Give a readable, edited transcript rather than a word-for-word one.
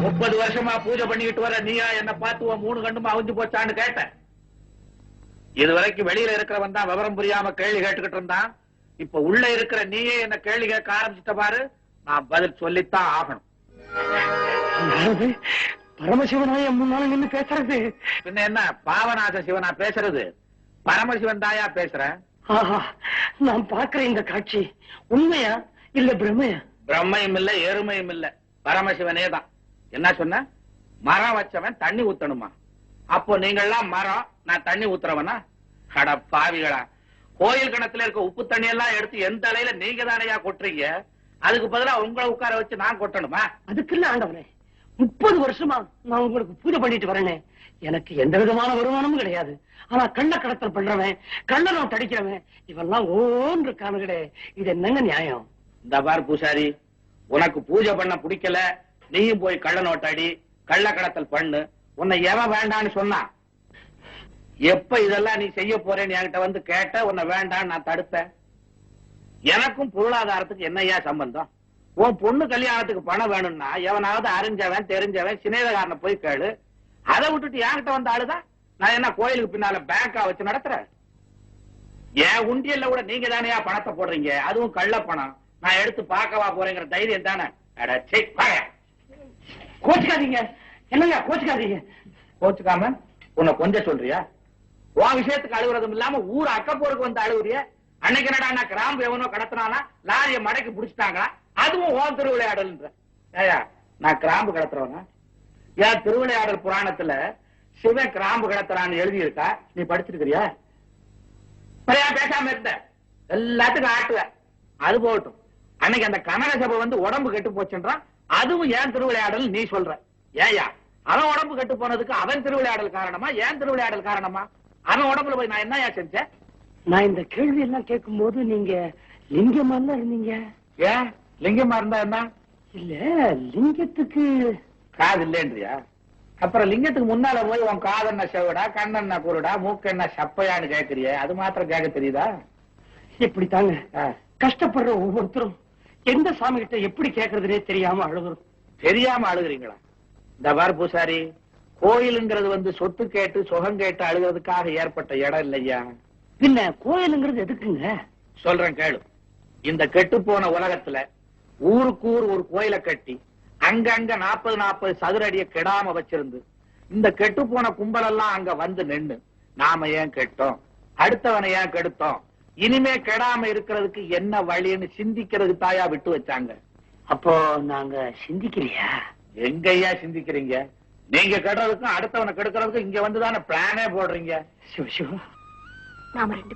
30 வருஷமா பூஜை பண்ணிக்கிட்டு வர நீயா என்ன பார்த்து 3 கண்டுமா அவிஞ்சு போச்சான்னு கேட்டேன். இதுவரைக்கும் வெளியில இருக்கிறவன் தான் விவரம் புரியாம கேள்வி கேட்டுக்கிட்டு இருந்தான். இப்ப உள்ள இருக்கிற நீயே என்ன கேள்வி கேட்க ஆரம்பிச்சுட்ட பாரு. நான் பதில் சொல்லித்தான் ஆகணும். பரமசிவனாய முன்னால நின்னு பேசுறது பின்ன என்ன பாவநாச சிவனா பேசுறது? பரமசிவன் தாயா பேசுறேன். நான் பாக்குற இந்த காட்சி உண்மையா இல்ல பிரம்மையா? பிரம்மையும் இல்ல எருமையும் இல்ல, பரமசிவனே தான். என்ன சொன்ன? மரம் வச்சவன் தண்ணி ஊத்தணுமா? அப்போ நீங்கள்லாம் மரம், நான் தண்ணி ஊத்துறவனா? அட பாவிகளா, கோயில் கிணத்துல இருக்க உப்பு தண்ணி எல்லாம் எடுத்து எந்த தலையில நீங்க தானையா கொட்டுறீங்க? அதுக்கு பதிலா உங்களை உட்கார வச்சு நான் கொட்டணுமா? அதுக்கு இல்ல ஆண்டவனே, 30 வருஷமா நான் உங்களுக்கு பூஜை பண்ணிட்டு வரேனே, எனக்கு எந்த விதமான வருமானமும் கிடையாது. ஆனா கள்ள கடத்தல் பண்றவன், கள்ள நோட்டு அடிக்கிறவன் இவெல்லாம் ஓன்று காணுகளே, இது என்னங்க நியாயம்? இந்த பார் பூசாரி, உனக்கு பூஜை பண்ண பிடிக்கல, நீயும் போய் கள்ள நோட்டாடி கள்ள கடத்தல் பண்ணு. உன்னை எவன் வேண்டான்னு சொன்னா? எப்ப இதெல்லாம் நீ செய்ய போறேன்னு என்கிட்ட வந்து கேட்ட, உன்னை வேண்டான்னு நான் தடுத்தேன். எனக்கும் பொருளாதாரத்துக்கு என்னையா சம்பந்தம்? உன் பொண்ணு கல்யாணத்துக்கு பணம் வேணும்னா எவனாவது அறிஞ்சவன் தெரிஞ்சவன் சிநேகக்காரனை போய் கேளு. அதை விட்டுட்டு என்கிட்ட வந்த ஆளுதான். நான் என்ன கோயிலுக்கு பின்னால பேங்கா வச்சு நடத்துறேன்? என் உண்டியல்ல கூட நீங்க தானேயா பணத்தை போடுறீங்க, அதுவும் கள்ள பணம். நான் எடுத்து பார்க்கவா போறேங்கிற தைரியம் தானே? கோச்சுக்காதீங்க என்னங்க, கோச்சுக்காதீங்க. கோச்சுக்காம உன்னை கொஞ்சம் சொல்றியா? உன் விஷயத்துக்கு அழுகுறதும் இல்லாம ஊர் அக்கப்போருக்கு வந்து அழுகுறிய. அன்னைக்கு என்னடா கிராம்பு எவனோ கடத்தினானா, லாரிய மடக்கி புடிச்சிட்டாங்களா, அதுவும் ஓன் திருவிளையாடல். ஏயா நான் கிராம்பு கடத்துறவனா? ஏன் திருவிளையாடல் புராணத்துல சிவன் கிராம்பு கடத்துறான்னு எழுதி இருக்கா? நீ படிச்சிருக்கிறியா? பேசாம இருந்த எல்லாத்துக்கும் ஆட்டுவ. அது போகட்டும், அன்னைக்கு அந்த கனக சபை வந்து உடம்பு கெட்டு போச்சுன்றான், அதுவும் ஏன் திருவிளையாடல் நீ சொல்ற. ஏயா அவன் உடம்பு கெட்டு போனதுக்கு அவன் திருவிளையாடல் காரணமா, ஏன் திருவிளையாடல் காரணமா? அவன் உடம்புல போய் நான் என்னையா செஞ்சேன்? நான் இந்த கேள்வி எல்லாம் கேட்கும் போது நீங்க லிங்கமா இருந்தீங்க. ஏன் லிங்கமா இருந்தா என்ன? இல்ல லிங்கத்துக்கு காது இல்லைன்றியா? அப்புறம் லிங்கத்துக்கு முன்னால போய் உன் காது என்ன செவடா, கண்ணு என்ன குருடா, மூக்கு என்ன சப்பையான்னு கேக்குறிய, அது மாத்திரம் கேட்க தெரியுதா? இப்படித்தாங்க கஷ்டப்படுற ஒவ்வொருத்தரும் எந்த சாமி கிட்ட எப்படி கேட்கறதுனே தெரியாம அழுகுறோம். தெரியாம அழுகுறீங்களா? இந்த பார் பூசாரி, கோயிலுங்கிறது வந்து சொத்து கேட்டு சுகம் கேட்டு அழுகிறதுக்காக ஏற்பட்ட இடம் இல்லையா? பின்ன கோயிலுங்கிறது எதுக்குங்க? சொல்றேன் கேளு. இந்த கெட்டு போன உலகத்துல ஊருக்கு ஊர் ஒரு கோயிலை கட்டி அங்கங்க 40 சதுர அடியை கெடாம வச்சிருந்து இந்த கெட்டு போன கும்பல் எல்லாம் அங்க வந்து நின்னு, நாம ஏன் கெட்டோம், அடுத்தவனை ஏன் கெடுத்தோம், இனிமே கெடாம இருக்கிறதுக்கு என்ன வழின்னு சிந்திக்கிறதுக்கு தாயா விட்டு வச்சாங்க. அப்போ நாங்க சிந்திக்கலையா? எங்கய்யா சிந்திக்கிறீங்க? நீங்க கெடுறதுக்கும் அடுத்தவனை கெடுக்கிறதுக்கும் இங்க வந்துதானே பிளானே போடுறீங்க. சிவ சிவ, நாம 2